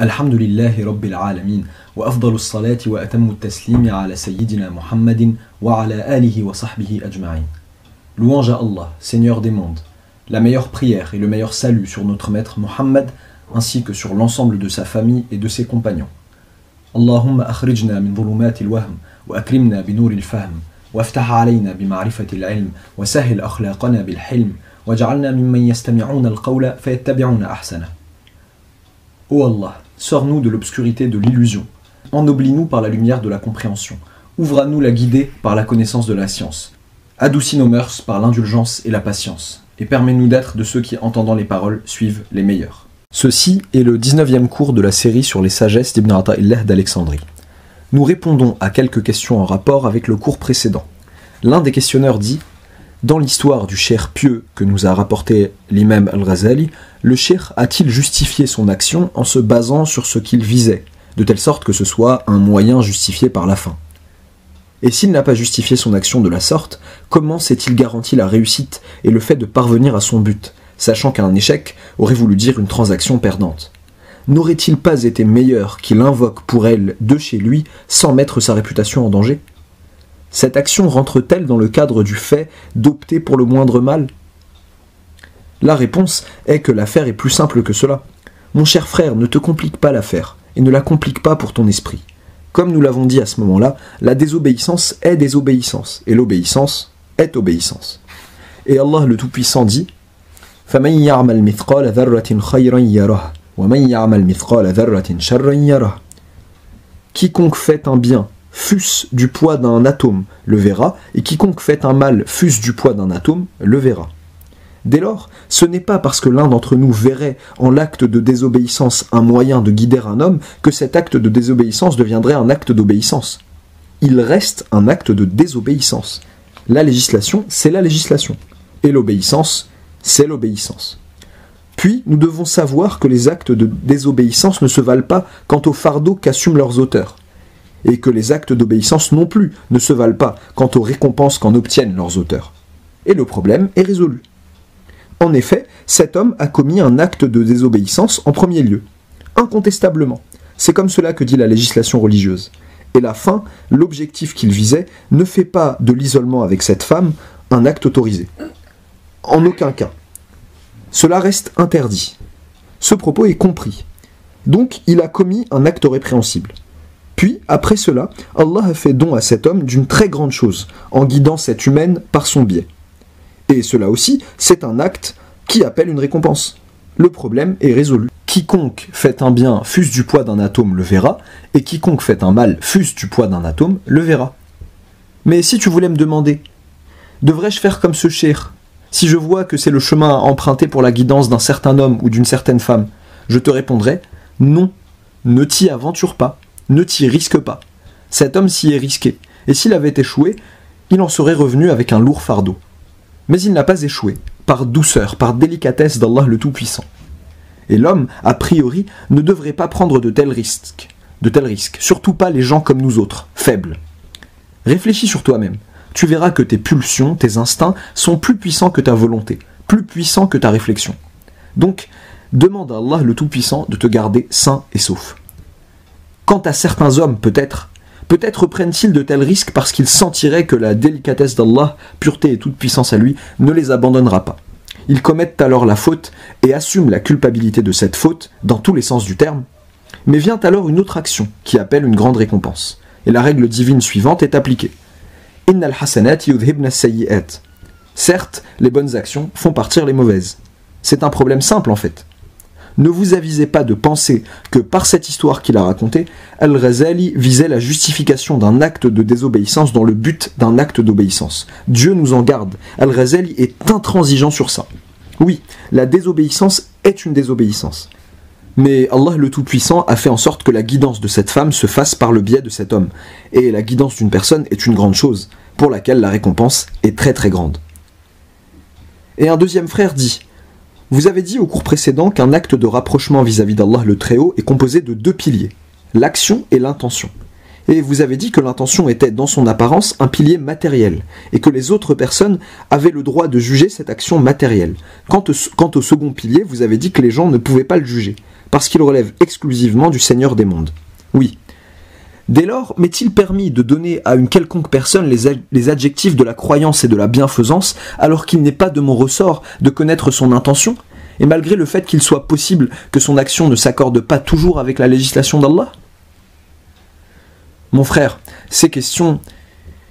الحمد لله رب العالمين وأفضل الصلاة وأتم التسليم على سيدنا محمد وعلى آله وصحبه أجمعين. Louange à Allah, Seigneur des mondes. La meilleure prière et le meilleur salut sur notre maître Muhammad ainsi que sur l'ensemble de sa famille et de ses compagnons. Allahumma akhrijna min dhulumati al-wahm wa akrimna bi nouri al-fahm وافتح علينا بمعرفة العلم وسهل أخلاقنا بالحلم واجعلنا ممن يستمعون القول فيتبعون أحسنه. Ô Allah, sors-nous de l'obscurité de l'illusion, ennoblis-nous par la lumière de la compréhension, ouvre à nous la guidée par la connaissance de la science, adoucis nos mœurs par l'indulgence et la patience, et permets-nous d'être de ceux qui, entendant les paroles, suivent les meilleurs. Ceci est le 19e cours de la série sur les sagesses d'Ibn Ata'illah d'Alexandrie. Nous répondons à quelques questions en rapport avec le cours précédent. L'un des questionneurs dit « Dans l'histoire du cheikh pieux que nous a rapporté l'imam al-Ghazali, le cheikh a-t-il justifié son action en se basant sur ce qu'il visait, de telle sorte que ce soit un moyen justifié par la fin ? Et s'il n'a pas justifié son action de la sorte, comment s'est-il garanti la réussite et le fait de parvenir à son but, sachant qu'un échec aurait voulu dire une transaction perdante ? N'aurait-il pas été meilleur qu'il invoque pour elle de chez lui sans mettre sa réputation en danger ? Cette action rentre-t-elle dans le cadre du fait d'opter pour le moindre mal ? La réponse est que l'affaire est plus simple que cela. Mon cher frère, ne te complique pas l'affaire, et ne la complique pas pour ton esprit. Comme nous l'avons dit à ce moment-là, la désobéissance est désobéissance, et l'obéissance est obéissance. Et Allah le Tout-Puissant dit « فَمَنْ يَعْمَلْ مِثْقَالَ ذَرَّةٍ خَيْرًا يَرَهُ وَمَنْ يَعْمَلْ مِثْقَالَ ذَرَّةٍ شَرًّا يَرَهُ » Quiconque fait un bien, fût-ce du poids d'un atome, le verra, et quiconque fait un mal, fût-ce du poids d'un atome, le verra. Dès lors, ce n'est pas parce que l'un d'entre nous verrait en l'acte de désobéissance un moyen de guider un homme que cet acte de désobéissance deviendrait un acte d'obéissance. Il reste un acte de désobéissance. La législation, c'est la législation. Et l'obéissance, c'est l'obéissance. Puis, nous devons savoir que les actes de désobéissance ne se valent pas quant au fardeau qu'assument leurs auteurs. Et que les actes d'obéissance non plus ne se valent pas quant aux récompenses qu'en obtiennent leurs auteurs. Et le problème est résolu. En effet, cet homme a commis un acte de désobéissance en premier lieu. Incontestablement. C'est comme cela que dit la législation religieuse. Et la fin, l'objectif qu'il visait, ne fait pas de l'isolement avec cette femme un acte autorisé. En aucun cas. Cela reste interdit. Ce propos est compris. Donc, il a commis un acte répréhensible. Puis, après cela, Allah a fait don à cet homme d'une très grande chose, en guidant cette humaine par son biais. Et cela aussi, c'est un acte qui appelle une récompense. Le problème est résolu. Quiconque fait un bien fût-ce du poids d'un atome le verra, et quiconque fait un mal fût-ce du poids d'un atome le verra. Mais si tu voulais me demander, devrais-je faire comme ce cheikh ? Si je vois que c'est le chemin à emprunter pour la guidance d'un certain homme ou d'une certaine femme, je te répondrai, non, ne t'y aventure pas, ne t'y risque pas. Cet homme s'y est risqué, et s'il avait échoué, il en serait revenu avec un lourd fardeau. Mais il n'a pas échoué, par douceur, par délicatesse d'Allah le Tout-Puissant. Et l'homme, a priori, ne devrait pas prendre de tels risques, surtout pas les gens comme nous autres, faibles. Réfléchis sur toi-même. Tu verras que tes pulsions, tes instincts sont plus puissants que ta volonté, plus puissants que ta réflexion. Donc, demande à Allah le Tout-Puissant de te garder sain et sauf. Quant à certains hommes, peut-être prennent-ils de tels risques parce qu'ils sentiraient que la délicatesse d'Allah, pureté et toute puissance à lui, ne les abandonnera pas. Ils commettent alors la faute et assument la culpabilité de cette faute, dans tous les sens du terme. Mais vient alors une autre action qui appelle une grande récompense. Et la règle divine suivante est appliquée. Innal hasanat yudhibna sayyi'at. Certes, les bonnes actions font partir les mauvaises. C'est un problème simple en fait. Ne vous avisez pas de penser que par cette histoire qu'il a racontée, Al-Ghazali visait la justification d'un acte de désobéissance dans le but d'un acte d'obéissance. Dieu nous en garde. Al-Ghazali est intransigeant sur ça. Oui, la désobéissance est une désobéissance. Mais Allah le Tout-Puissant a fait en sorte que la guidance de cette femme se fasse par le biais de cet homme. Et la guidance d'une personne est une grande chose, pour laquelle la récompense est très très grande. Et un deuxième frère dit « Vous avez dit au cours précédent qu'un acte de rapprochement vis-à-vis d'Allah le Très-Haut est composé de deux piliers, l'action et l'intention. Et vous avez dit que l'intention était dans son apparence un pilier matériel, et que les autres personnes avaient le droit de juger cette action matérielle. Quant au second pilier, vous avez dit que les gens ne pouvaient pas le juger, parce qu'il relève exclusivement du Seigneur des mondes. Oui. Dès lors, m'est-il permis de donner à une quelconque personne les adjectifs de la croyance et de la bienfaisance, alors qu'il n'est pas de mon ressort de connaître son intention, et malgré le fait qu'il soit possible que son action ne s'accorde pas toujours avec la législation d'Allah? Mon frère, ces questions,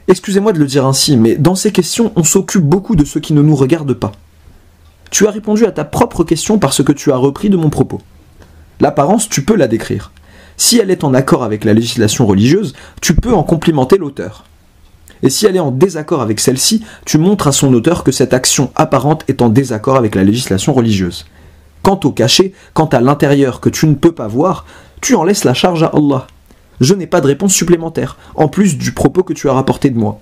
excusez-moi de le dire ainsi, mais dans ces questions, on s'occupe beaucoup de ce qui ne nous regarde pas. Tu as répondu à ta propre question parce que tu as repris de mon propos. L'apparence, tu peux la décrire. Si elle est en accord avec la législation religieuse, tu peux en complimenter l'auteur. Et si elle est en désaccord avec celle-ci, tu montres à son auteur que cette action apparente est en désaccord avec la législation religieuse. Quant au cachet, quant à l'intérieur que tu ne peux pas voir, tu en laisses la charge à Allah. Je n'ai pas de réponse supplémentaire, en plus du propos que tu as rapporté de moi.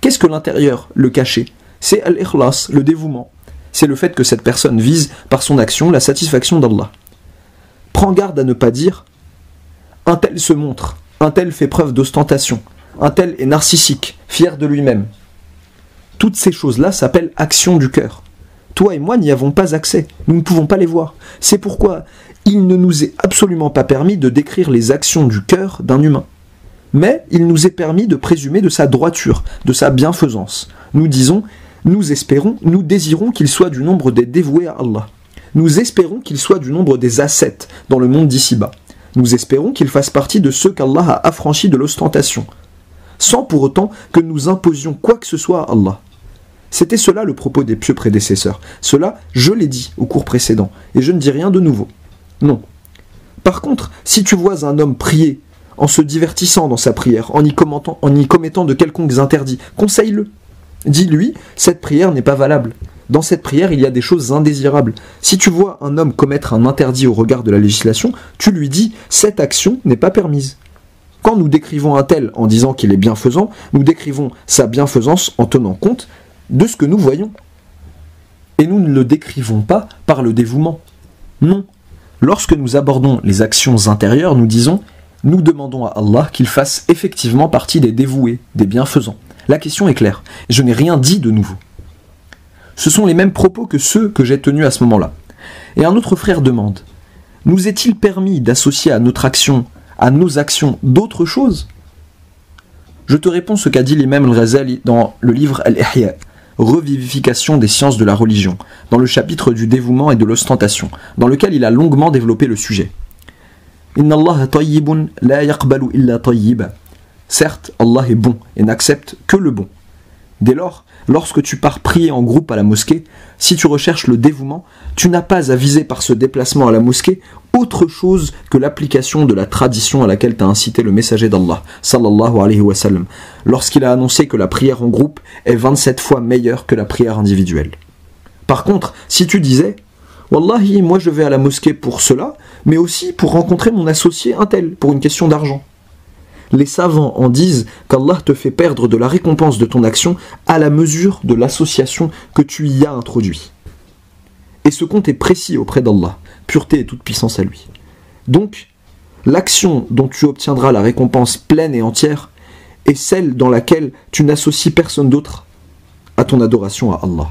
Qu'est-ce que l'intérieur, le cachet? C'est al-ikhlas, le dévouement. C'est le fait que cette personne vise, par son action, la satisfaction d'Allah. Prends garde à ne pas dire « un tel se montre, un tel fait preuve d'ostentation, un tel est narcissique, fier de lui-même ». Toutes ces choses-là s'appellent actions du cœur. Toi et moi n'y avons pas accès, nous ne pouvons pas les voir. C'est pourquoi il ne nous est absolument pas permis de décrire les actions du cœur d'un humain. Mais il nous est permis de présumer de sa droiture, de sa bienfaisance. Nous disons, nous espérons, nous désirons qu'il soit du nombre des dévoués à Allah. Nous espérons qu'il soit du nombre des ascètes dans le monde d'ici-bas. Nous espérons qu'il fasse partie de ceux qu'Allah a affranchis de l'ostentation, sans pour autant que nous imposions quoi que ce soit à Allah. C'était cela le propos des pieux prédécesseurs. Cela, je l'ai dit au cours précédent, et je ne dis rien de nouveau. Non. Par contre, si tu vois un homme prier, en se divertissant dans sa prière, en y commettant de quelconques interdits, conseille-le. Dis-lui, cette prière n'est pas valable. Dans cette prière, il y a des choses indésirables. Si tu vois un homme commettre un interdit au regard de la législation, tu lui dis « cette action n'est pas permise ». Quand nous décrivons un tel en disant qu'il est bienfaisant, nous décrivons sa bienfaisance en tenant compte de ce que nous voyons. Et nous ne le décrivons pas par le dévouement. Non. Lorsque nous abordons les actions intérieures, nous disons « nous demandons à Allah qu'il fasse effectivement partie des dévoués, des bienfaisants ». La question est claire. Je n'ai rien dit de nouveau. Ce sont les mêmes propos que ceux que j'ai tenus à ce moment-là. Et un autre frère demande « nous est-il permis d'associer à notre action, à nos actions, d'autres choses ?» Je te réponds ce qu'a dit l'imam al-Ghazali dans le livre Al-Ihya, Revivification des sciences de la religion, dans le chapitre du dévouement et de l'ostentation, dans lequel il a longuement développé le sujet. « Inna Allah tayyibun la yaqbalu illa tayyiba » Certes, Allah est bon et n'accepte que le bon. Dès lors, lorsque tu pars prier en groupe à la mosquée, si tu recherches le dévouement, tu n'as pas à viser par ce déplacement à la mosquée autre chose que l'application de la tradition à laquelle t'a incité le messager d'Allah, sallallahu alayhi wa sallam, lorsqu'il a annoncé que la prière en groupe est 27 fois meilleure que la prière individuelle. Par contre, si tu disais « Wallahi, moi je vais à la mosquée pour cela, mais aussi pour rencontrer mon associé un tel, pour une question d'argent », les savants en disent qu'Allah te fait perdre de la récompense de ton action à la mesure de l'association que tu y as introduit. Et ce compte est précis auprès d'Allah, pureté et toute puissance à lui. Donc, l'action dont tu obtiendras la récompense pleine et entière est celle dans laquelle tu n'associes personne d'autre à ton adoration à Allah.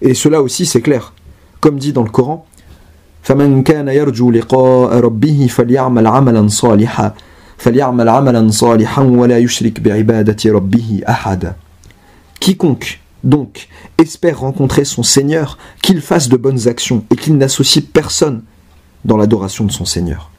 Et cela aussi c'est clair, comme dit dans le Coran, « فَمَنْ كَانَ يَرْجُو لِقَاءَ رَبِّهِ فَلْيَعْمَلْ عَمَلًا صَالِحًا فَلْيَعْمَلْ عَمَلًا صَالِحًا وَلَا يُشْرِكْ بِعِبَادَةِ رَبِّهِ أَحَدًا » Quiconque, donc, espère rencontrer son Seigneur, qu'il fasse de bonnes actions et qu'il n'associe personne dans l'adoration de son Seigneur.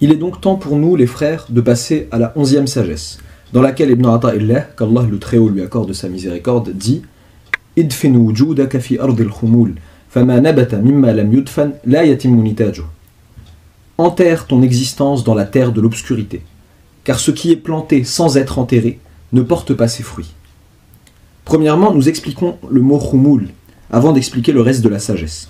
Il est donc temps pour nous, les frères, de passer à la 11e sagesse, dans laquelle Ibn Ata'illah, qu'Allah le Très-Haut lui accorde sa miséricorde, dit « Idfinu wujudaka fi ardil khumul, fama nabata mimma lam yudfan la yatimmu nitajuh » Enterre ton existence dans la terre de l'obscurité, car ce qui est planté sans être enterré ne porte pas ses fruits. Premièrement, nous expliquons le mot khumul, avant d'expliquer le reste de la sagesse.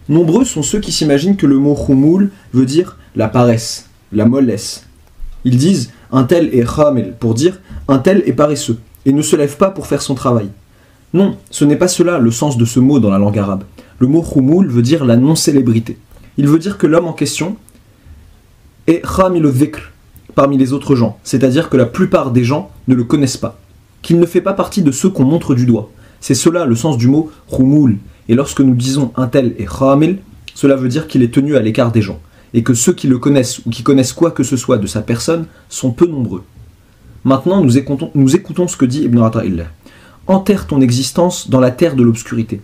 Nombreux sont ceux qui s'imaginent que le mot khumul veut dire la paresse, la mollesse. Ils disent un tel est khamil pour dire un tel est paresseux et ne se lève pas pour faire son travail. Non, ce n'est pas cela le sens de ce mot dans la langue arabe. Le mot khumul veut dire la non-célébrité. Il veut dire que l'homme en question est khamil al-dhikr parmi les autres gens, c'est-à-dire que la plupart des gens ne le connaissent pas, qu'il ne fait pas partie de ceux qu'on montre du doigt. C'est cela le sens du mot khumul, Et lorsque nous disons un tel est khamil, cela veut dire qu'il est tenu à l'écart des gens, et que ceux qui le connaissent ou qui connaissent quoi que ce soit de sa personne sont peu nombreux. Maintenant, nous écoutons ce que dit Ibn Ata'illah. Enterre ton existence dans la terre de l'obscurité.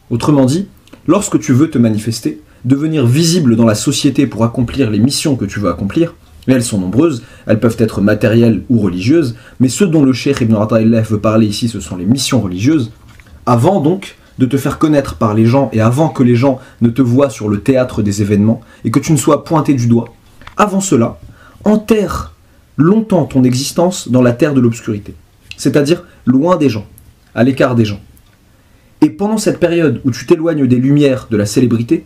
Autrement dit, lorsque tu veux te manifester, devenir visible dans la société pour accomplir les missions que tu veux accomplir, et elles sont nombreuses, elles peuvent être matérielles ou religieuses, mais ce dont le cheikh Ibn Ata'illah veut parler ici, ce sont les missions religieuses. Avant donc de te faire connaître par les gens et avant que les gens ne te voient sur le théâtre des événements et que tu ne sois pointé du doigt, avant cela, enterre longtemps ton existence dans la terre de l'obscurité, c'est-à-dire loin des gens, à l'écart des gens. Et pendant cette période où tu t'éloignes des lumières de la célébrité,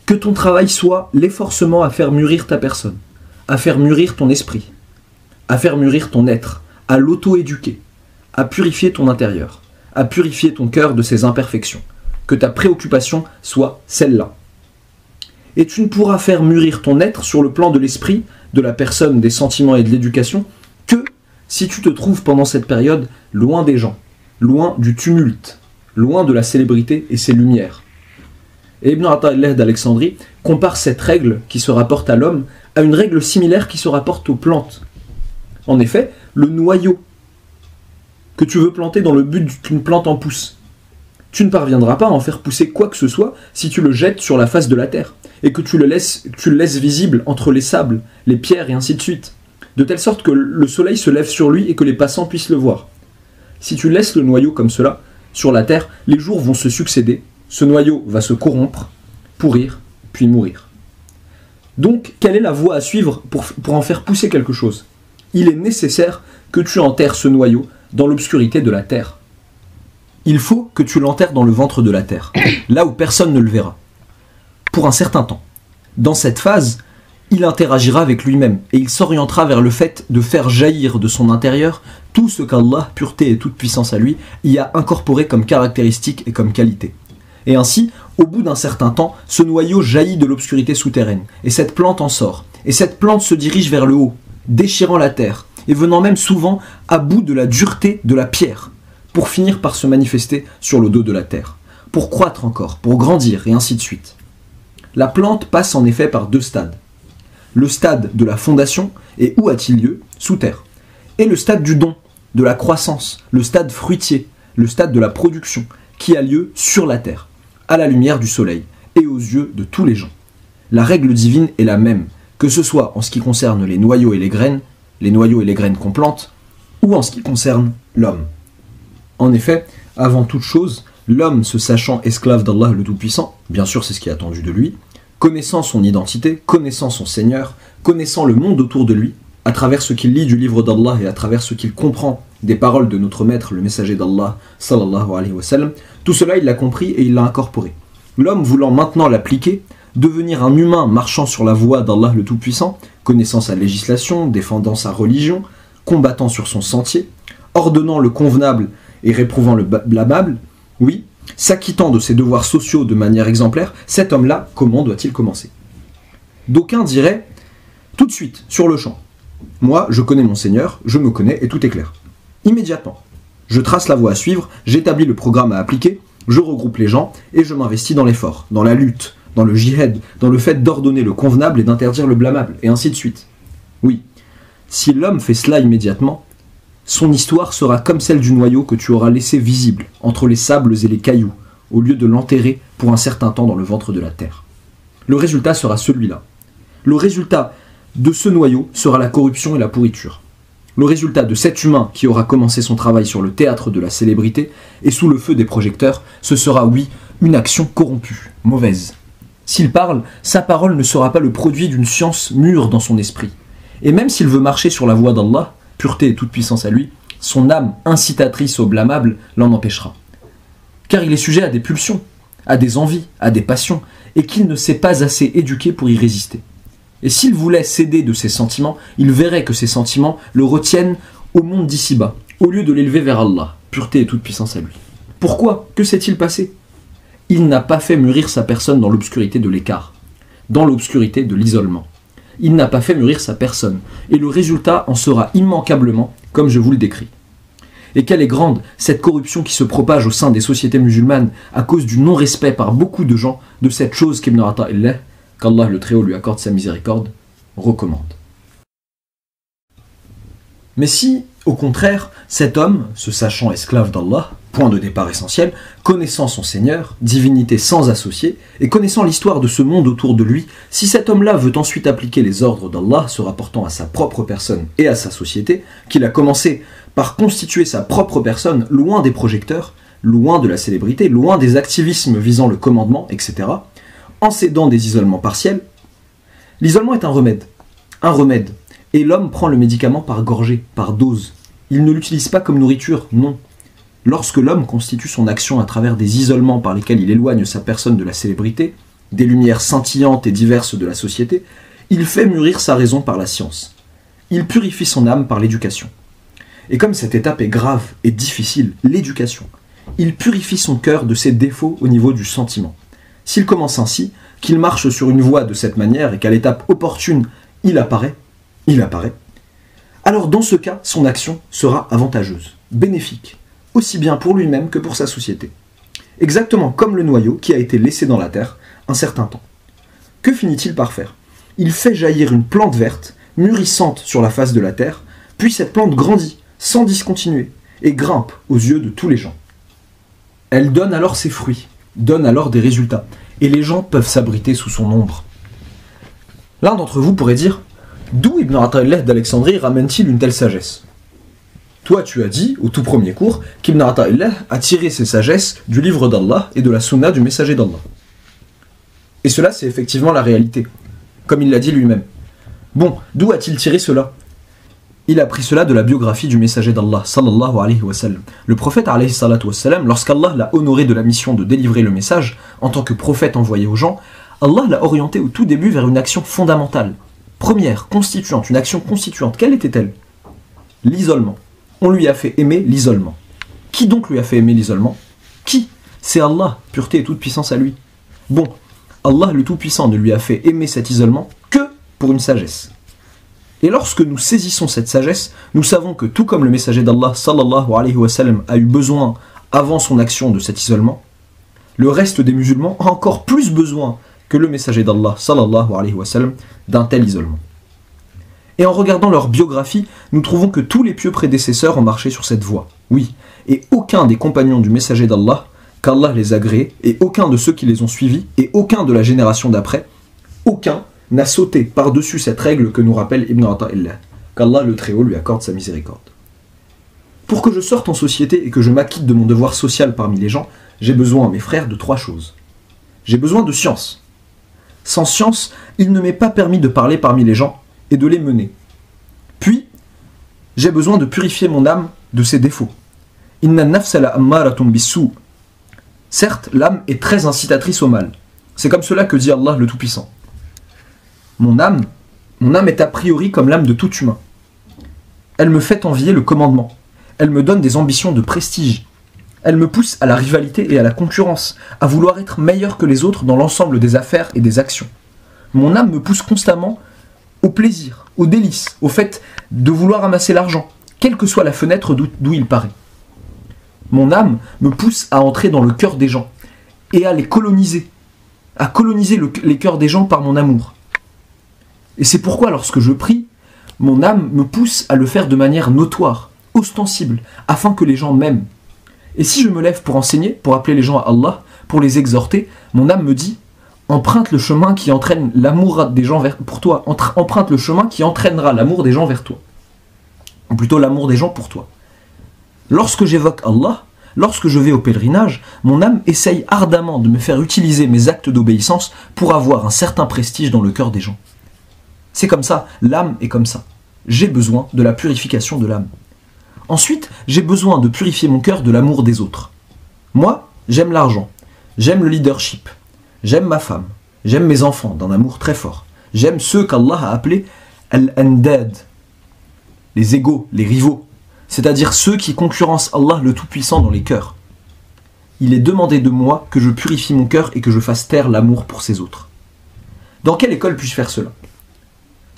que ton travail soit l'efforcement à faire mûrir ta personne, à faire mûrir ton esprit, à faire mûrir ton être, à l'auto-éduquer, à purifier ton intérieur, à purifier ton cœur de ses imperfections, que ta préoccupation soit celle-là. Et tu ne pourras faire mûrir ton être sur le plan de l'esprit, de la personne, des sentiments et de l'éducation, que si tu te trouves pendant cette période loin des gens, loin du tumulte, loin de la célébrité et ses lumières. Et Ibn Ata'illah d'Alexandrie compare cette règle qui se rapporte à l'homme à une règle similaire qui se rapporte aux plantes. En effet, le noyau que tu veux planter dans le but qu'une plante en pousse, tu ne parviendras pas à en faire pousser quoi que ce soit si tu le jettes sur la face de la terre et que tu le laisses visible entre les sables, les pierres et ainsi de suite, de telle sorte que le soleil se lève sur lui et que les passants puissent le voir. Si tu laisses le noyau comme cela sur la terre, les jours vont se succéder, ce noyau va se corrompre, pourrir, puis mourir. Donc, quelle est la voie à suivre pour en faire pousser quelque chose? Il est nécessaire que tu enterres ce noyau dans l'obscurité de la terre. Il faut que tu l'enterres dans le ventre de la terre, là où personne ne le verra, pour un certain temps. Dans cette phase, il interagira avec lui-même et il s'orientera vers le fait de faire jaillir de son intérieur tout ce qu'Allah, pureté et toute puissance à lui, y a incorporé comme caractéristique et comme qualité. Et ainsi, au bout d'un certain temps, ce noyau jaillit de l'obscurité souterraine, et cette plante en sort, et cette plante se dirige vers le haut, déchirant la terre, et venant même souvent à bout de la dureté de la pierre, pour finir par se manifester sur le dos de la terre, pour croître encore, pour grandir, et ainsi de suite. La plante passe en effet par deux stades. Le stade de la fondation, et où a-t-il lieu? Sous terre. Et le stade du don, de la croissance, le stade fruitier, le stade de la production, qui a lieu sur la terre, à la lumière du soleil, et aux yeux de tous les gens. La règle divine est la même, que ce soit en ce qui concerne les noyaux et les graines qu'on plante, ou en ce qui concerne l'homme. En effet, avant toute chose, l'homme se sachant esclave d'Allah le Tout-Puissant, bien sûr c'est ce qui est attendu de lui, connaissant son identité, connaissant son Seigneur, connaissant le monde autour de lui, à travers ce qu'il lit du livre d'Allah et à travers ce qu'il comprend des paroles de notre maître, le messager d'Allah, sallallahu alayhi wa sallam, tout cela il l'a compris et il l'a incorporé. L'homme voulant maintenant l'appliquer, devenir un humain marchant sur la voie d'Allah le Tout-Puissant, connaissant sa législation, défendant sa religion, combattant sur son sentier, ordonnant le convenable et réprouvant le blâmable, oui, s'acquittant de ses devoirs sociaux de manière exemplaire, cet homme-là, comment doit-il commencer? D'aucuns diraient, tout de suite, sur le champ. Moi, je connais mon Seigneur, je me connais et tout est clair. Immédiatement, je trace la voie à suivre, j'établis le programme à appliquer, je regroupe les gens et je m'investis dans l'effort, dans la lutte, dans le jihad, dans le fait d'ordonner le convenable et d'interdire le blâmable, et ainsi de suite. Oui, si l'homme fait cela immédiatement, son histoire sera comme celle du noyau que tu auras laissé visible entre les sables et les cailloux, au lieu de l'enterrer pour un certain temps dans le ventre de la terre. Le résultat sera celui-là. Le résultat de ce noyau sera la corruption et la pourriture. Le résultat de cet humain qui aura commencé son travail sur le théâtre de la célébrité et sous le feu des projecteurs, ce sera, oui, une action corrompue, mauvaise. S'il parle, sa parole ne sera pas le produit d'une science mûre dans son esprit. Et même s'il veut marcher sur la voie d'Allah, pureté et toute puissance à lui, son âme incitatrice au blâmable l'en empêchera. Car il est sujet à des pulsions, à des envies, à des passions, et qu'il ne s'est pas assez éduqué pour y résister. Et s'il voulait céder de ses sentiments, il verrait que ces sentiments le retiennent au monde d'ici-bas, au lieu de l'élever vers Allah, pureté et toute puissance à lui. Pourquoi? Que s'est-il passé? Il n'a pas fait mûrir sa personne dans l'obscurité de l'écart, dans l'obscurité de l'isolement. Il n'a pas fait mûrir sa personne, et le résultat en sera immanquablement comme je vous le décris. Et quelle est grande cette corruption qui se propage au sein des sociétés musulmanes à cause du non-respect par beaucoup de gens de cette chose qu'Ibn Ata'illah, qu'Allah le Très-Haut lui accorde sa miséricorde, recommande. Mais si, au contraire, cet homme, se sachant esclave d'Allah, point de départ essentiel, connaissant son Seigneur, divinité sans associé, et connaissant l'histoire de ce monde autour de lui, si cet homme-là veut ensuite appliquer les ordres d'Allah se rapportant à sa propre personne et à sa société, qu'il a commencé par constituer sa propre personne loin des projecteurs, loin de la célébrité, loin des activismes visant le commandement, etc., en s'aidant des isolements partiels, l'isolement est un remède. Un remède. Et l'homme prend le médicament par gorgée, par dose. Il ne l'utilise pas comme nourriture, non. Lorsque l'homme constitue son action à travers des isolements par lesquels il éloigne sa personne de la célébrité, des lumières scintillantes et diverses de la société, il fait mûrir sa raison par la science. Il purifie son âme par l'éducation. Et comme cette étape est grave et difficile, l'éducation, il purifie son cœur de ses défauts au niveau du sentiment. S'il commence ainsi, qu'il marche sur une voie de cette manière et qu'à l'étape opportune, il apparaît, alors dans ce cas, son action sera avantageuse, bénéfique, aussi bien pour lui-même que pour sa société. Exactement comme le noyau qui a été laissé dans la terre un certain temps. Que finit-il par faire? Il fait jaillir une plante verte, mûrissante sur la face de la terre, puis cette plante grandit, sans discontinuer, et grimpe aux yeux de tous les gens. Elle donne alors ses fruits, donne alors des résultats, et les gens peuvent s'abriter sous son ombre. L'un d'entre vous pourrait dire: d'où Ibn Ata'illah d'Alexandrie ramène-t-il une telle sagesse? Toi, tu as dit, au tout premier cours, qu'Ibn Ata'illah a tiré ses sagesses du livre d'Allah et de la sunna du messager d'Allah. Et cela, c'est effectivement la réalité, comme il l'a dit lui-même. Bon, d'où a-t-il tiré cela? Il a pris cela de la biographie du messager d'Allah, sallallahu alayhi wa sallam. Le prophète, alayhi salatu wa sallam, lorsqu'Allah l'a honoré de la mission de délivrer le message, en tant que prophète envoyé aux gens, Allah l'a orienté au tout début vers une action fondamentale. Première, constituante, une action constituante. Quelle était-elle? L'isolement. On lui a fait aimer l'isolement. Qui donc lui a fait aimer l'isolement? Qui? C'est Allah, pureté et toute puissance à lui. Bon, Allah le Tout-Puissant ne lui a fait aimer cet isolement que pour une sagesse. Et lorsque nous saisissons cette sagesse, nous savons que tout comme le messager d'Allah sallallahu alayhi wa sallam a eu besoin avant son action de cet isolement, le reste des musulmans a encore plus besoin que le messager d'Allah sallallahu alayhi wa sallam d'un tel isolement. Et en regardant leur biographie, nous trouvons que tous les pieux prédécesseurs ont marché sur cette voie. Oui, et aucun des compagnons du messager d'Allah, qu'Allah les a agréés, et aucun de ceux qui les ont suivis, et aucun de la génération d'après, aucun n'a sauté par-dessus cette règle que nous rappelle Ibn Ata'illah, qu'Allah le Très-Haut lui accorde sa miséricorde. Pour que je sorte en société et que je m'acquitte de mon devoir social parmi les gens, j'ai besoin, mes frères, de 3 choses. J'ai besoin de science. Sans science, il ne m'est pas permis de parler parmi les gens et de les mener. Puis, j'ai besoin de purifier mon âme de ses défauts. Inna nafsa la ammaratun bis-sou. Certes, l'âme est très incitatrice au mal. C'est comme cela que dit Allah le Tout-Puissant. Mon âme est a priori comme l'âme de tout humain. Elle me fait envier le commandement. Elle me donne des ambitions de prestige. Elle me pousse à la rivalité et à la concurrence, à vouloir être meilleur que les autres dans l'ensemble des affaires et des actions. Mon âme me pousse constamment au plaisir, au délice, au fait de vouloir amasser l'argent, quelle que soit la fenêtre d'où il paraît. Mon âme me pousse à entrer dans le cœur des gens et à les coloniser, les cœurs des gens par mon amour. Et c'est pourquoi lorsque je prie, mon âme me pousse à le faire de manière notoire, ostensible, afin que les gens m'aiment. Et si je me lève pour enseigner, pour appeler les gens à Allah, pour les exhorter, mon âme me dit: emprunte le chemin qui entraîne l'amour des gens pour toi, emprunte le chemin qui entraînera l'amour des gens vers toi. Ou plutôt l'amour des gens pour toi. Lorsque j'évoque Allah, lorsque je vais au pèlerinage, mon âme essaye ardemment de me faire utiliser mes actes d'obéissance pour avoir un certain prestige dans le cœur des gens. C'est comme ça, l'âme est comme ça. J'ai besoin de la purification de l'âme. Ensuite, j'ai besoin de purifier mon cœur de l'amour des autres. Moi, j'aime l'argent, j'aime le leadership, j'aime ma femme, j'aime mes enfants d'un amour très fort. J'aime ceux qu'Allah a appelés al-andad, les égaux, les rivaux, c'est-à-dire ceux qui concurrencent Allah le Tout-Puissant dans les cœurs. Il est demandé de moi que je purifie mon cœur et que je fasse taire l'amour pour ces autres. Dans quelle école puis-je faire cela?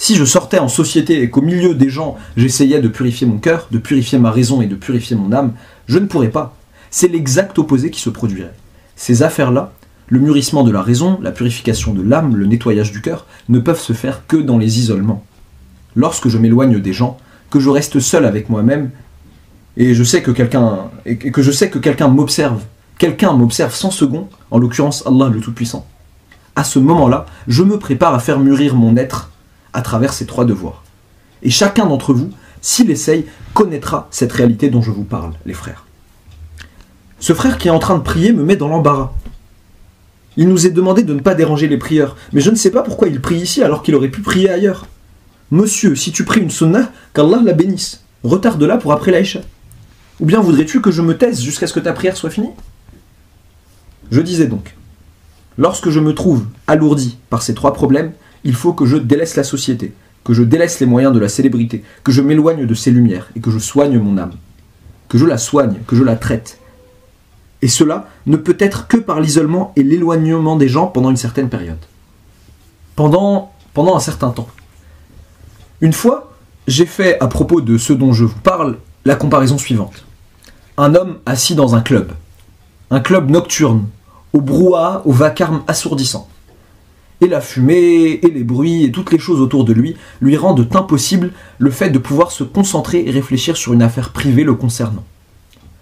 Si je sortais en société et qu'au milieu des gens, j'essayais de purifier mon cœur, de purifier ma raison et de purifier mon âme, je ne pourrais pas. C'est l'exact opposé qui se produirait. Ces affaires-là, le mûrissement de la raison, la purification de l'âme, le nettoyage du cœur, ne peuvent se faire que dans les isolements. Lorsque je m'éloigne des gens, que je reste seul avec moi-même, et je sais que quelqu'un m'observe, quelqu'un m'observe sans second, en l'occurrence Allah le Tout-Puissant, à ce moment-là, je me prépare à faire mûrir mon être à travers ces 3 devoirs. Et chacun d'entre vous, s'il essaye, connaîtra cette réalité dont je vous parle, les frères. Ce frère qui est en train de prier me met dans l'embarras. Il nous est demandé de ne pas déranger les prieurs, mais je ne sais pas pourquoi il prie ici alors qu'il aurait pu prier ailleurs. Monsieur, si tu pries une sunnah, qu'Allah la bénisse. Retarde-la pour après l'Aïcha. Ou bien voudrais-tu que je me taise jusqu'à ce que ta prière soit finie? Je disais donc, lorsque je me trouve alourdi par ces 3 problèmes, il faut que je délaisse la société, que je délaisse les moyens de la célébrité, que je m'éloigne de ses lumières et que je soigne mon âme. Que je la soigne, que je la traite. Et cela ne peut être que par l'isolement et l'éloignement des gens pendant une certaine période. Pendant un certain temps. Une fois, j'ai fait, à propos de ce dont je vous parle, la comparaison suivante. Un homme assis dans un club nocturne, au brouhaha, au vacarme assourdissant. Et la fumée, et les bruits, et toutes les choses autour de lui rendent impossible le fait de pouvoir se concentrer et réfléchir sur une affaire privée le concernant.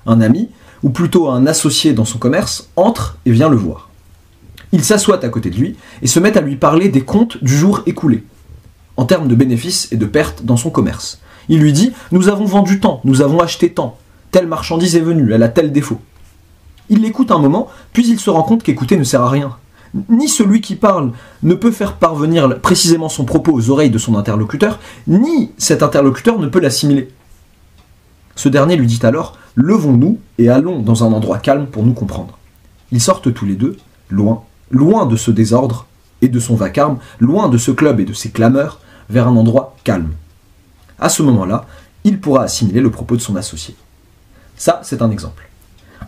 Un ami, ou plutôt un associé dans son commerce, entre et vient le voir. Il s'assoit à côté de lui et se met à lui parler des comptes du jour écoulé, en termes de bénéfices et de pertes dans son commerce. Il lui dit « Nous avons vendu tant, nous avons acheté tant, telle marchandise est venue, elle a tel défaut. » Il l'écoute un moment, puis il se rend compte qu'écouter ne sert à rien. Ni celui qui parle ne peut faire parvenir précisément son propos aux oreilles de son interlocuteur, ni cet interlocuteur ne peut l'assimiler. Ce dernier lui dit alors « Levons-nous et allons dans un endroit calme pour nous comprendre. » Ils sortent tous les deux, loin de ce désordre et de son vacarme, loin de ce club et de ses clameurs, vers un endroit calme. À ce moment-là, il pourra assimiler le propos de son associé. Ça, c'est un exemple.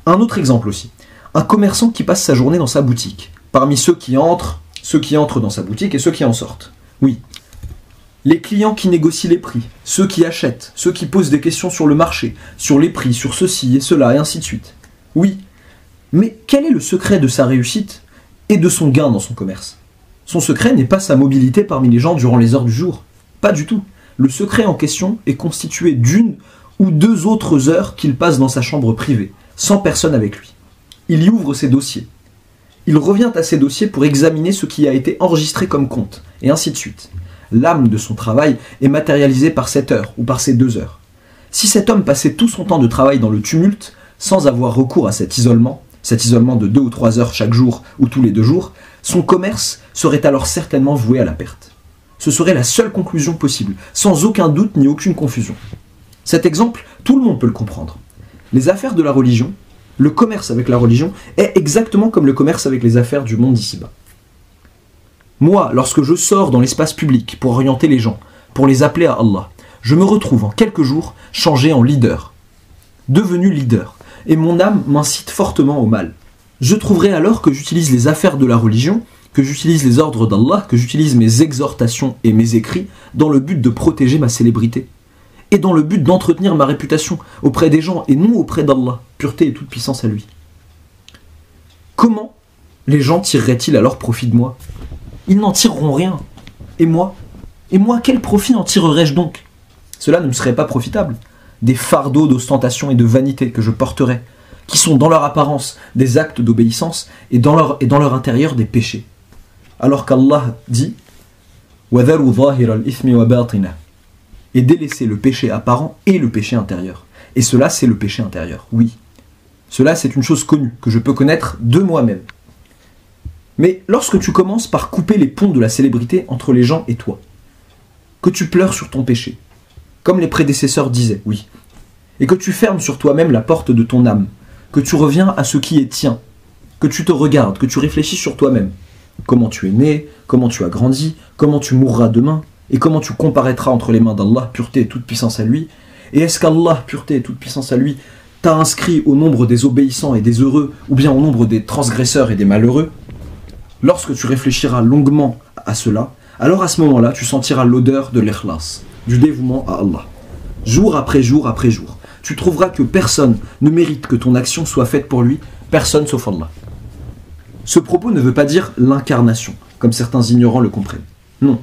Un autre exemple aussi. Un commerçant qui passe sa journée dans sa boutique, parmi ceux qui entrent dans sa boutique et ceux qui en sortent. Oui. Les clients qui négocient les prix, ceux qui achètent, ceux qui posent des questions sur le marché, sur les prix, sur ceci et cela, et ainsi de suite. Oui. Mais quel est le secret de sa réussite et de son gain dans son commerce? Son secret n'est pas sa mobilité parmi les gens durant les heures du jour. Pas du tout. Le secret en question est constitué d'1 ou 2 autres heures qu'il passe dans sa chambre privée, sans personne avec lui. Il y ouvre ses dossiers. Il revient à ses dossiers pour examiner ce qui a été enregistré comme compte, et ainsi de suite. L'âme de son travail est matérialisée par cette heure ou par ces 2 heures. Si cet homme passait tout son temps de travail dans le tumulte, sans avoir recours à cet isolement de 2 ou 3 heures chaque jour ou tous les 2 jours, son commerce serait alors certainement voué à la perte. Ce serait la seule conclusion possible, sans aucun doute ni aucune confusion. Cet exemple, tout le monde peut le comprendre. Les affaires de la religion, le commerce avec la religion, est exactement comme le commerce avec les affaires du monde d'ici-bas. Moi, lorsque je sors dans l'espace public pour orienter les gens, pour les appeler à Allah, je me retrouve en quelques jours changé en leader, devenu leader, et mon âme m'incite fortement au mal. Je trouverai alors que j'utilise les affaires de la religion, que j'utilise les ordres d'Allah, que j'utilise mes exhortations et mes écrits dans le but de protéger ma célébrité, et dans le but d'entretenir ma réputation auprès des gens et non auprès d'Allah, pureté et toute puissance à lui. Comment les gens tireraient-ils alors profit de moi? Ils n'en tireront rien. Et moi, quel profit en tirerais-je donc? Cela ne me serait pas profitable. Des fardeaux d'ostentation et de vanité que je porterais, qui sont dans leur apparence des actes d'obéissance et dans leur intérieur des péchés. Alors qu'Allah dit « وَذَرُوا ظَاهِرَ الْإِثْمِ وَبَاطِنَهُ » et délaisser le péché apparent et le péché intérieur. Et cela, c'est le péché intérieur, oui. Cela, c'est une chose connue, que je peux connaître de moi-même. Mais lorsque tu commences par couper les ponts de la célébrité entre les gens et toi, que tu pleures sur ton péché, comme les prédécesseurs disaient, oui, et que tu fermes sur toi-même la porte de ton âme, que tu reviens à ce qui est tien, que tu te regardes, que tu réfléchis sur toi-même, comment tu es né, comment tu as grandi, comment tu mourras demain, et comment tu comparaîtras entre les mains d'Allah, pureté et toute puissance à lui, et est-ce qu'Allah, pureté et toute puissance à lui, t'a inscrit au nombre des obéissants et des heureux, ou bien au nombre des transgresseurs et des malheureux? Lorsque tu réfléchiras longuement à cela, alors à ce moment-là, tu sentiras l'odeur de l'ikhlas, du dévouement à Allah. Jour après jour après jour, tu trouveras que personne ne mérite que ton action soit faite pour lui, personne sauf Allah. Ce propos ne veut pas dire l'incarnation, comme certains ignorants le comprennent. Non,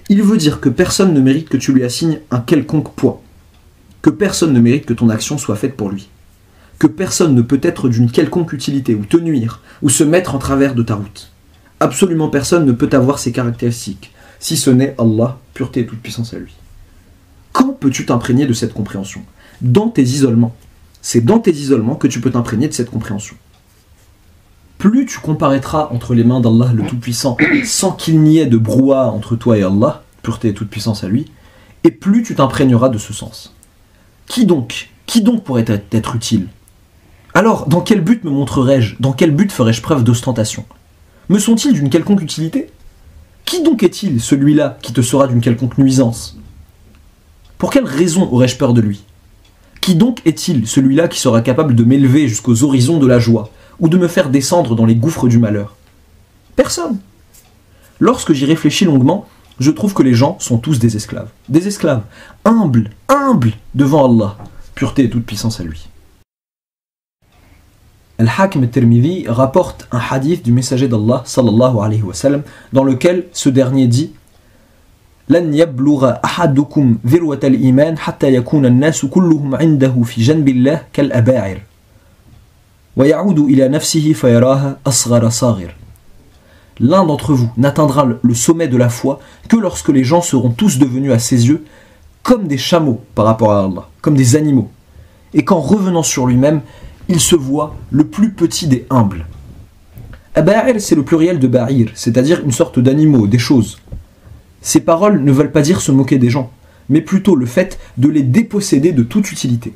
il veut dire que personne ne mérite que tu lui assignes un quelconque poids, que personne ne mérite que ton action soit faite pour lui, que personne ne peut être d'une quelconque utilité, ou te nuire, ou se mettre en travers de ta route. Absolument personne ne peut avoir ces caractéristiques, si ce n'est Allah, pureté et toute puissance à lui. Quand peux-tu t'imprégner de cette compréhension? Dans tes isolements. C'est dans tes isolements que tu peux t'imprégner de cette compréhension. Plus tu comparaîtras entre les mains d'Allah le Tout-Puissant, sans qu'il n'y ait de brouhaha entre toi et Allah, pureté et toute puissance à lui, et plus tu t'imprégneras de ce sens. Qui donc pourrait être utile? Alors, dans quel but me montrerai-je? Dans quel but ferai-je preuve d'ostentation? Me sont-ils d'une quelconque utilité? Qui donc est-il, celui-là, qui te sera d'une quelconque nuisance? Pour quelle raison aurais-je peur de lui? Qui donc est-il, celui-là, qui sera capable de m'élever jusqu'aux horizons de la joie, ou de me faire descendre dans les gouffres du malheur? Personne. Lorsque j'y réfléchis longuement, je trouve que les gens sont tous des esclaves. Des esclaves, humbles devant Allah, pureté et toute puissance à lui. Al-Hakim al-Tirmidhi rapporte un hadith du messager d'Allah sallallahu alayhi wa sallam dans lequel ce dernier dit لن يبلغ أحدكم ذروة الإيمان حتى يكون الناس كلهم عنده في جنب الله كالأباعر ويعود إلى نفسه فيراها أصغر صاغر. L'un d'entre vous n'atteindra le sommet de la foi que lorsque les gens seront tous devenus à ses yeux comme des chameaux par rapport à Allah, comme des animaux, et qu'en revenant sur lui-même, il se voit le plus petit des humbles. Aba'ir, c'est le pluriel de ba'ir, c'est-à-dire une sorte d'animaux, des choses. Ces paroles ne veulent pas dire se moquer des gens, mais plutôt le fait de les déposséder de toute utilité.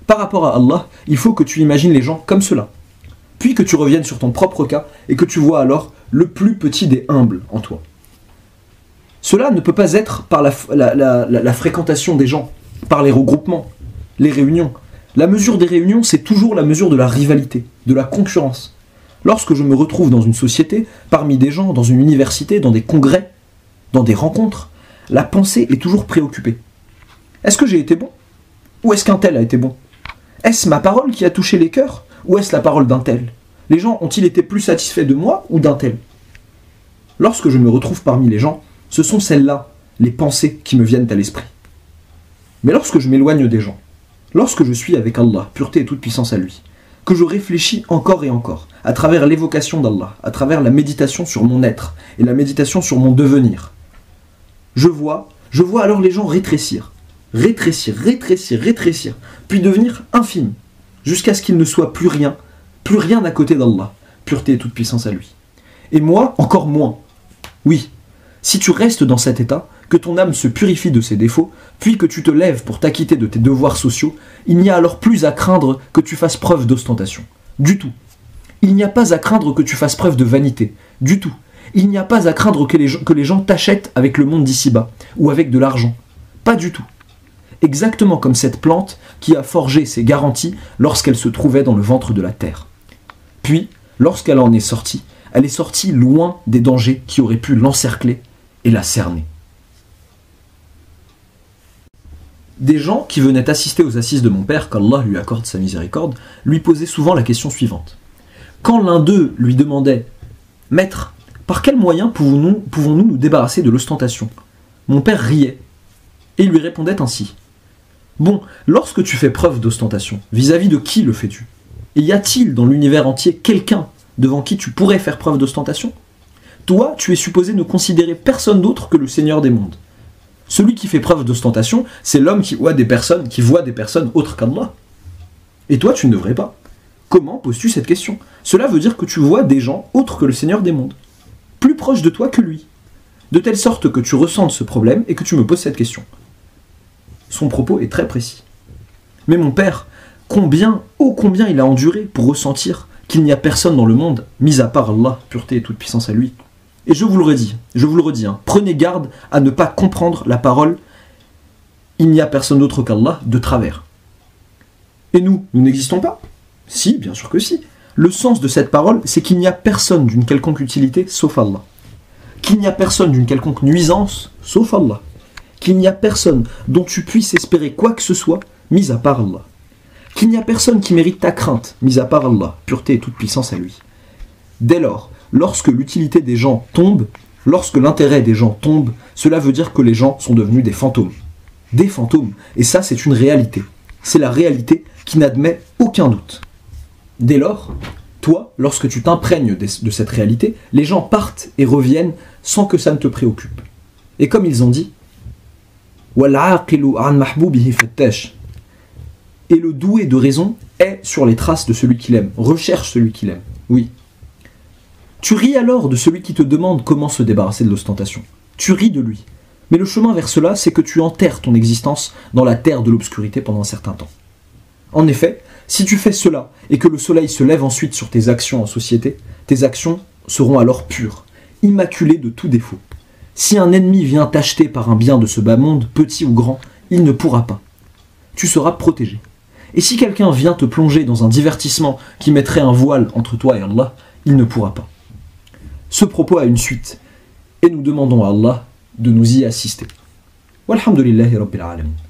Par rapport à Allah, il faut que tu imagines les gens comme cela, puis que tu reviennes sur ton propre cas et que tu vois alors le plus petit des humbles en toi. Cela ne peut pas être par la fréquentation des gens, par les regroupements, les réunions. La mesure des réunions, c'est toujours la mesure de la rivalité, de la concurrence. Lorsque je me retrouve dans une société, parmi des gens, dans une université, dans des congrès, dans des rencontres, la pensée est toujours préoccupée. Est-ce que j'ai été bon? Ou est-ce qu'un tel a été bon? Est-ce ma parole qui a touché les cœurs? Ou est-ce la parole d'un tel? Les gens ont-ils été plus satisfaits de moi ou d'un tel? Lorsque je me retrouve parmi les gens, ce sont celles-là, les pensées qui me viennent à l'esprit. Mais lorsque je m'éloigne des gens, lorsque je suis avec Allah, pureté et toute puissance à lui, que je réfléchis encore et encore, à travers l'évocation d'Allah, à travers la méditation sur mon être et la méditation sur mon devenir, je vois alors les gens rétrécir, puis devenir infimes, jusqu'à ce qu'il ne soit plus rien à côté d'Allah, pureté et toute puissance à lui. Et moi, encore moins. Oui, si tu restes dans cet état, que ton âme se purifie de ses défauts, puis que tu te lèves pour t'acquitter de tes devoirs sociaux, il n'y a alors plus à craindre que tu fasses preuve d'ostentation. Du tout. Il n'y a pas à craindre que tu fasses preuve de vanité. Du tout. Il n'y a pas à craindre que les gens t'achètent avec le monde d'ici-bas, ou avec de l'argent. Pas du tout. Exactement comme cette plante qui a forgé ses garanties lorsqu'elle se trouvait dans le ventre de la terre. Puis, lorsqu'elle en est sortie, elle est sortie loin des dangers qui auraient pu l'encercler et la cerner. Des gens qui venaient assister aux assises de mon père, qu'Allah lui accorde sa miséricorde, lui posaient souvent la question suivante. Quand l'un d'eux lui demandait « Maître, par quels moyens pouvons-nous nous débarrasser de l'ostentation ?» Mon père riait et lui répondait ainsi. « Bon, lorsque tu fais preuve d'ostentation, vis-à-vis de qui le fais-tu? Et y a-t-il dans l'univers entier quelqu'un devant qui tu pourrais faire preuve d'ostentation? Toi, tu es supposé ne considérer personne d'autre que le Seigneur des mondes. Celui qui fait preuve d'ostentation, c'est l'homme qui voit des personnes autres qu'Allah. Et toi, tu ne devrais pas. Comment poses-tu cette question? Cela veut dire que tu vois des gens autres que le Seigneur des mondes, plus proches de toi que lui, de telle sorte que tu ressentes ce problème et que tu me poses cette question. Son propos est très précis. Mais mon père, combien il a enduré pour ressentir qu'il n'y a personne dans le monde, mis à part Allah, pureté et toute puissance à lui. Et je vous le redis, prenez garde à ne pas comprendre la parole « il n'y a personne d'autre qu'Allah » de travers. Et nous n'existons pas? Si, bien sûr que si. Le sens de cette parole, c'est qu'il n'y a personne d'une quelconque utilité sauf Allah. qu'il n'y a personne d'une quelconque nuisance, sauf Allah, qu'il n'y a personne dont tu puisses espérer quoi que ce soit, mis à part Allah, qu'il n'y a personne qui mérite ta crainte, mis à part Allah, pureté et toute puissance à lui. Dès lors, lorsque l'utilité des gens tombe, lorsque l'intérêt des gens tombe, cela veut dire que les gens sont devenus des fantômes. Des fantômes, et ça c'est une réalité. C'est la réalité qui n'admet aucun doute. Dès lors, toi, lorsque tu t'imprègnes de cette réalité, les gens partent et reviennent sans que ça ne te préoccupe. Et comme ils ont dit, et le doué de raison est sur les traces de celui qu'il aime, recherche celui qu'il aime. Oui. Tu ris alors de celui qui te demande comment se débarrasser de l'ostentation. Tu ris de lui. Mais le chemin vers cela, c'est que tu enterres ton existence dans la terre de l'obscurité pendant un certain temps. En effet, si tu fais cela et que le soleil se lève ensuite sur tes actions en société, tes actions seront alors pures, immaculées de tout défaut. Si un ennemi vient t'acheter par un bien de ce bas monde, petit ou grand, il ne pourra pas. Tu seras protégé. Et si quelqu'un vient te plonger dans un divertissement qui mettrait un voile entre toi et Allah, il ne pourra pas. Ce propos a une suite, et nous demandons à Allah de nous y assister. Walhamdulillahi Rabbil Alamin.